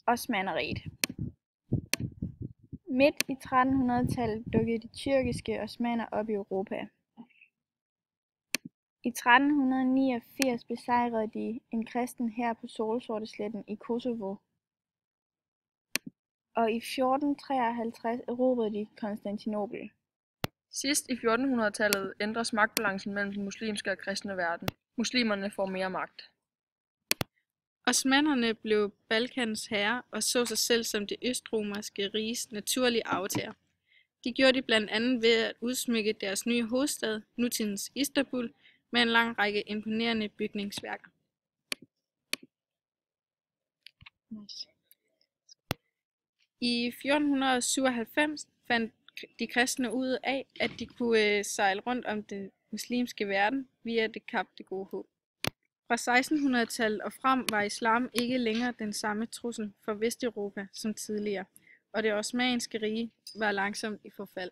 Osmannerriget. Midt i 1300-tallet dukkede de tyrkiske osmanner op i Europa. I 1389 besejrede de en kristen hær på Solsortesletten i Kosovo, og i 1453 erobrede de Konstantinopel. Sidst i 1400-tallet ændres magtbalancen mellem den muslimske og kristne verden. Muslimerne får mere magt. Osmannerne blev Balkans herre og så sig selv som det østromerske riges naturlige arvtager. De gjorde det blandt andet ved at udsmykke deres nye hovedstad, nutidens Istanbul, med en lang række imponerende bygningsværker. I 1497 fandt de kristne ud af, at de kunne sejle rundt om den muslimske verden via det Kap det Gode Håb. Fra 1600-tallet og frem var islam ikke længere den samme trussel for Vesteuropa som tidligere, og det osmanniske rige var langsomt i forfald.